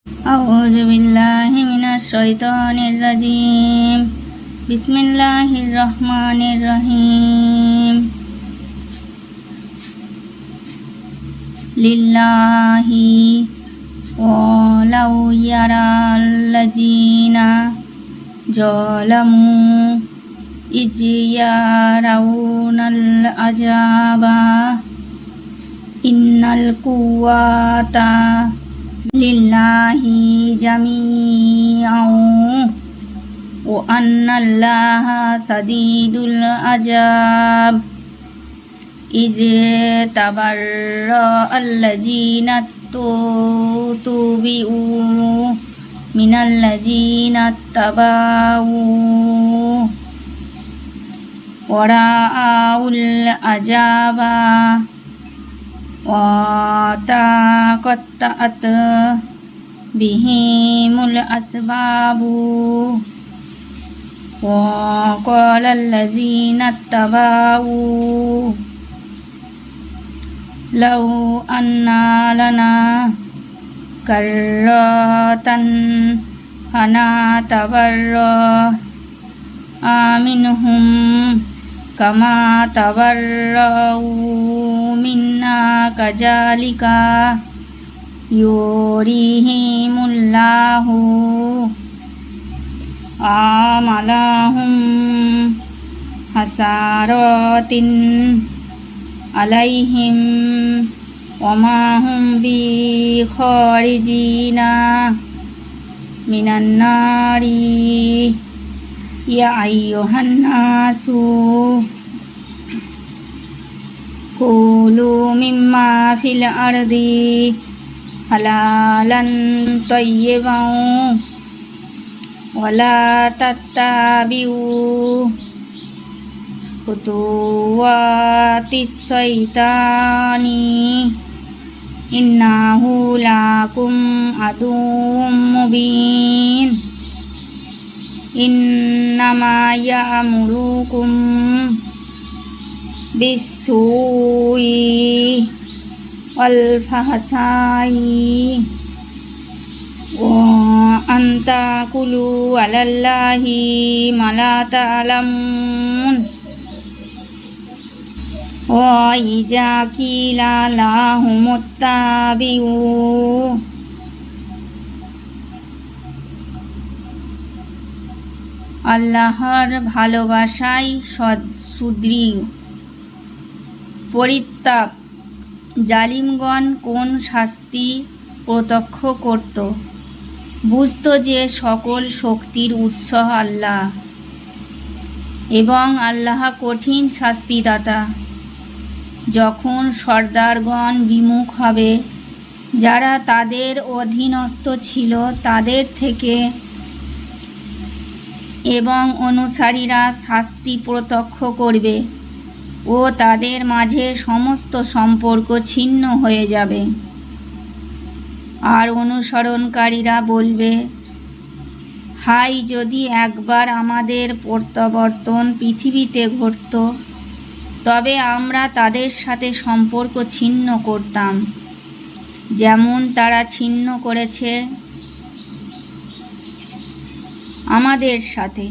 أعوذ بالله من الشيطان الرجيم بسم الله الرحمن الرحيم لله ولو يرى الذين ظلموا إذ يرون العذاب إن القوة লিল্লাহি জামিআন ওয়া আন্নাল্লাহা সাদীদুল আযাব ইয তাবাররাআল্লাযীনা তুবিউ মিনাল্লাযীনা তাবাউ ওয়া রাআউল আযাবা وتقطعت بهم الأسباب وقال الذين اتبعوا لو أن لنا كرة فنتبرأ منهم كما تبرأوا منا كذلك يريهم الله أعمالهم حسرات عليهم وما هم بخارجين من النار يا أيها الناس كلوا مما في الأرض حلالا طيبا ولا تتبعوا خطوات الشيطان إنه لكم عدو مبين إنما يأمركم بالسوء والفحشاء وأن تقولوا على الله ما لا تعلمون وإذا قيل لهم اتبعوا আল্লাহর ভালোবাসায় সুদৃঢ় পরিত্যাগ জালিমগণ কোন শাস্তি প্রত্যক্ষ করত, বুঝত যে সকল শক্তির উৎস আল্লাহ এবং আল্লাহ কঠিন শাস্তিদাতা। যখন সর্দারগণ বিমুখ হবে, যারা তাদের অধীনস্থ ছিল তাদের থেকে, এবং অনুসারীরা শাস্তি প্রত্যক্ষ করবে ও তাদের মাঝে সমস্ত সম্পর্ক ছিন্ন হয়ে যাবে। আর অনুসরণকারীরা বলবে, হাই যদি একবার আমাদের প্রত্যাবর্তন পৃথিবীতে ঘটত, তবে আমরা তাদের সাথে সম্পর্ক ছিন্ন করতাম, যেমন তারা ছিন্ন করেছে আমাদের সাথে।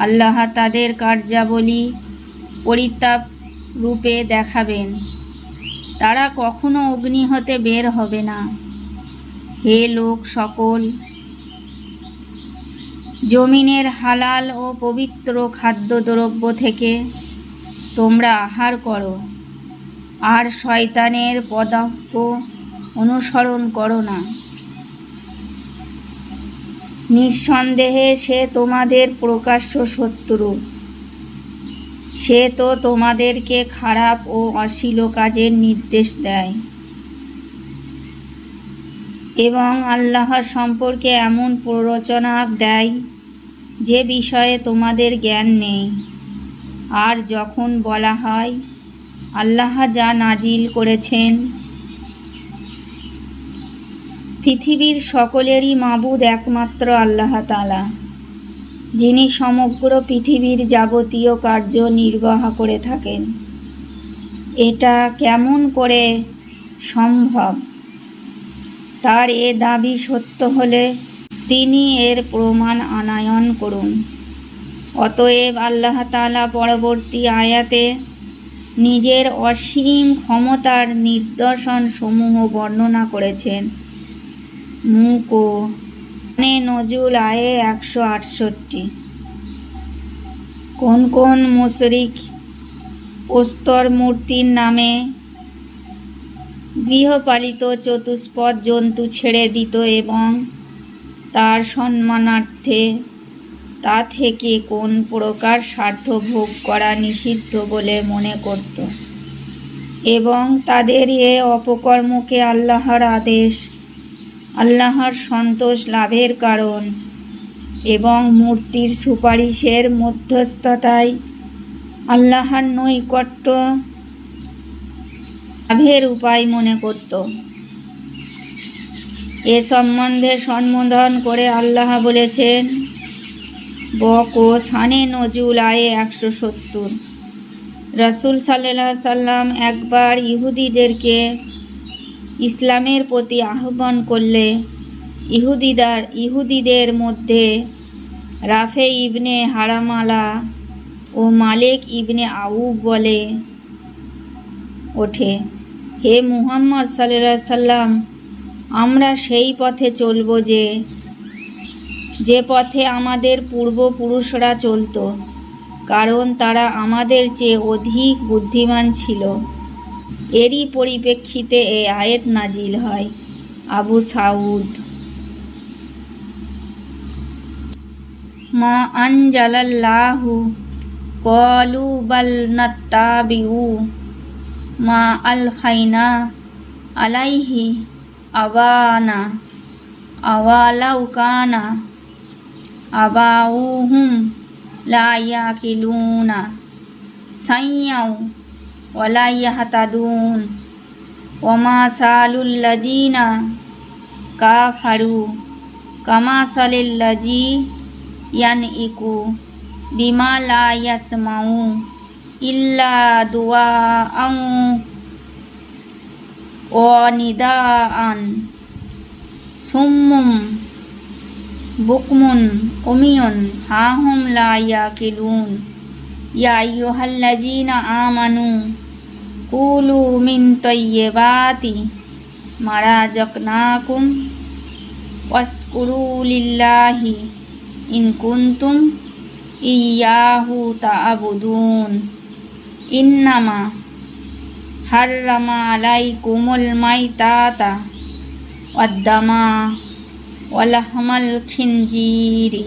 আল্লাহ তাদের কার্যাবলী পরিতাপ রূপে দেখাবেন, তারা কখনো অগ্নি হতে বের হবে না। হে লোক সকল, জমিনের হালাল ও পবিত্র খাদ্যদ্রব্য থেকে তোমরা আহার করো, আর শয়তানের পদাঙ্ক অনুসরণ করো না। নিঃসন্দেহে সে তোমাদের প্রকাশ্য শত্রু। সে তো তোমাদেরকে খারাপ ও অশ্লীল কাজের নির্দেশ দেয় এবং আল্লাহর সম্পর্কে এমন প্ররোচনা দেয় যে বিষয়ে তোমাদের জ্ঞান নেই। আর যখন বলা হয়, আল্লাহ যা নাজিল করেছেন, পৃথিবীর সকলেরই মাবুদ একমাত্র আল্লাহ তাআলা, যিনি সমগ্র পৃথিবীর যাবতীয় কার্য নির্বাহ করে থাকেন। এটা কেমন করে সম্ভব তার এ দাবি সত্য হলে তিনি এর প্রমাণ আনয়ন করুন। অতএব আল্লাহ তাআলা পরবর্তী আয়াতে নিজের অসীম ক্ষমতার নিদর্শন সমূহ বর্ণনা করেছেন। নজুল আয়ে 168। কোন কোন মুশরিক প্রস্তর মূর্তির নামে গৃহপালিত চতুষ্পদ জন্তু ছেড়ে দিত এবং তার সম্মানার্থে তা থেকে কোন প্রকার স্বার্থ ভোগ করা নিষিদ্ধ বলে মনে করত এবং তাদের এ অপকর্মকে আল্লাহর আদেশ, আল্লাহর সন্তোষ লাভের কারণ এবং মূর্তির সুপারিশের মধ্যস্থতায় আল্লাহর নৈকট্য লাভের উপায় মনে করত। এ সম্বন্ধে সম্বোধন করে আল্লাহ বলেছেন, শানে নজুল আয়ে 170। রাসূল সাল্লাল্লাহু আলাইহি সাল্লাম একবার ইহুদিদেরকে ইসলামের প্রতি আহ্বান করলে ইহুদিদের মধ্যে রাফে ইবনে হারামালা ও মালিক ইবনে আউফ বলে ওঠে, হে মুহাম্মদ সাল্লাল্লাহু আলাইহি সাল্লাম, আমরা সেই পথে চলব যে পথে আমাদের পূর্বপুরুষরা চলত, কারণ তারা আমাদের চেয়ে অধিক বুদ্ধিমান ছিল। এরই পরিপ্রেক্ষিতে এই আয়াত নাজিল হয়। আবু সাউদ। মা আনজালাল্লাহু ক্বালু বাল নাত্তাবিউ মা আলফাইনা আলাইহি আবানা আওয়ালাউ কানা আবাউহুম লা ইয়াকিলুনা সাইয়াউ ওয়ালা ইয়াহতাদুন ওমা সালুল লাযিনা কাফারু কামা সালিল লাযী ইয়ানইকু বিমা লা ইয়াসমাউ ইল্লা দুআআন ওয়া নিদাআন সুম্মুম বুকমুন উমিয়ুন ফাহুম লা ইয়াকিলুন ইয়া আইয়ুহাল্লাযীনা আমানু কুলু মিন তাইয়্যিবাতি মা রাযাকনাকুম ওয়াশকুরু লিল্লাহি ইন কুনতুম ইয়্যাহু তা'বুদুন। ইন্নামা হাররামা আলাইকুমুল মাইতাতা ওয়াদ-দামা ওয়া লাহমাল খিনজিরি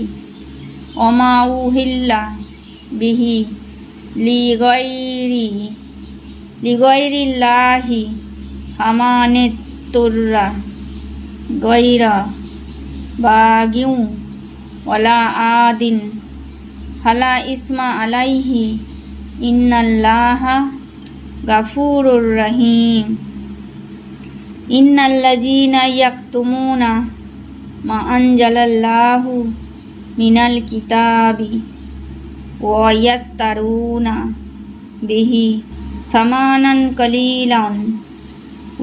ওয়া মা উহিল্লা বিহি লিগাইরিল্লাহি ফামানিত তুররা গায়রা বাগিউ ওয়ালা আদিন ফালা ইসমা আলাইহি ইন্নাল্লাহা গাফুরুর রহিম। ইন্নাল্লাযীনা ইয়াকতুমুনা মা আনজালাল্লাহু মিনাল কিতাবি ওয়া ইয়াস্তারুনা বিহি সামানান কালীলান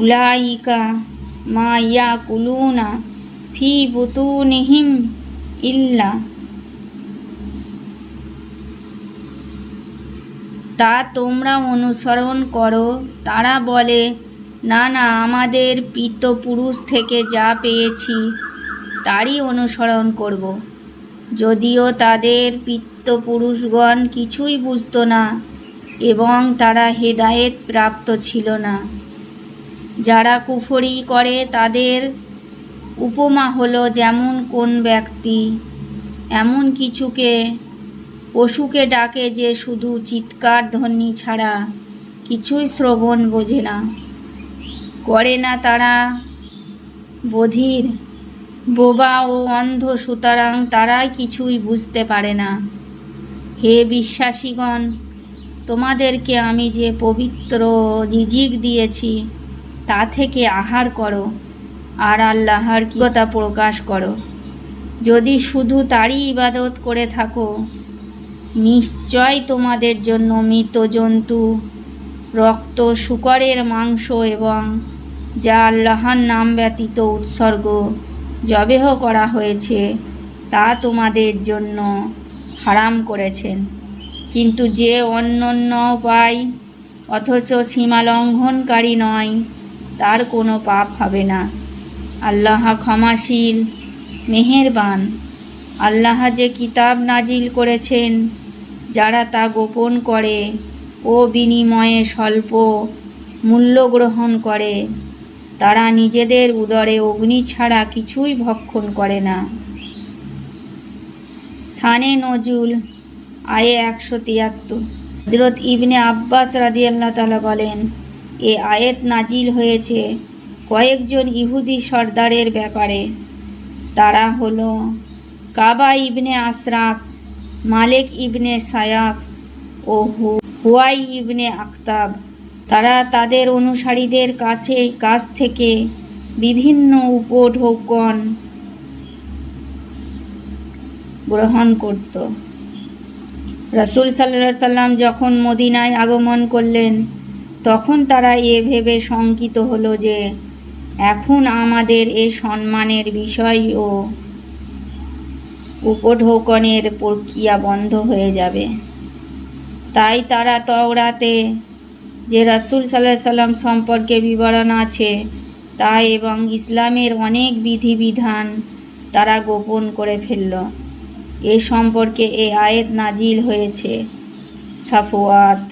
উলাইকা মা ইয়াকুলুনা ফি বুতুনিহিম ইল্লা তা তোমরা অনুসরণ করো। তারা বলে, না না, আমাদের পিতৃপুরুষ থেকে যা পেয়েছি তারই অনুসরণ করব। যদিও তাদের পিতৃপুরুষগণ কিছুই বুঝত না এবং তারা হেদায়েত প্রাপ্ত ছিল না। যারা কুফরি করে তাদের উপমা হলো যেমন কোন ব্যক্তি এমন পশুকে ডাকে যে শুধু চিৎকার ধ্বনি ছাড়া কিছুই শ্রবণ বোঝে না, করে না। তারা বধির, বোবা ও অন্ধ, সুতরাং তারাই কিছুই বুঝতে পারে না। হে বিশ্বাসীগণ, তোমাদেরকে আমি যে পবিত্র রিজিক দিয়েছি তা থেকে আহার করো আর আল্লাহর কৃতজ্ঞতা প্রকাশ করো। যদি শুধু তারই ইবাদত করে থাকো, নিশ্চয় তোমাদের জন্য মৃত জন্তু, রক্ত, শূকরের মাংস এবং যা আল্লাহর নাম ব্যতীত উৎসর্গ জবেহ করা হয়েছে তা তোমাদের জন্য হারাম করেছেন, কিন্তু যে অন্যান্য পায় অথচ সীমালঙ্ঘনকারী নয় তার কোনো পাপ হবে না। আল্লাহ ক্ষমাশীল মেহেরবান। আল্লাহ যে কিতাব নাজিল করেছেন, যারা তা গোপন করে ও বিনিময়ে স্বল্প মূল্য গ্রহণ করে, তারা নিজেদের উদরে অগ্নি ছাড়া কিছুই ভক্ষণ করে না। শানে নজুল আয়ে 173। হযরত ইবনে আব্বাস রাদিয়াল্লাহু তাআলা বলেন, এ আয়াত নাজিল হয়েছে কয়েকজন ইহুদি সর্দারের ব্যাপারে। তারা হলো কাবা ইবনে আশরাফ, মালিক ইবনে সায়াফ ও হুয়াই ইবনে আখতাব। তারা তাদের অনুসারীদের কাছ থেকে বিভিন্ন উপঢৌকন গ্রহণ করত। রাসূল সাল্লাল্লাহু আলাইহি সাল্লাম যখন মদিনায় আগমন করলেন, তখন তারা এ ভেবে শঙ্কিত হলো যে এখন আমাদের এ সম্মানের বিষয় ও উপঢৌকনের প্রক্রিয়া বন্ধ হয়ে যাবে। তাই তারা তাওরাতে যে রাসূল সাল্লাল্লাহু আলাইহি সাল্লাম সম্পর্কে বিবরণ আছে তা এবং ইসলামের অনেক বিধিবিধান তারা গোপন করে ফেলল। এ সম্পর্কে এ আয়াত নাজিল হয়েছে। সাফওয়াত।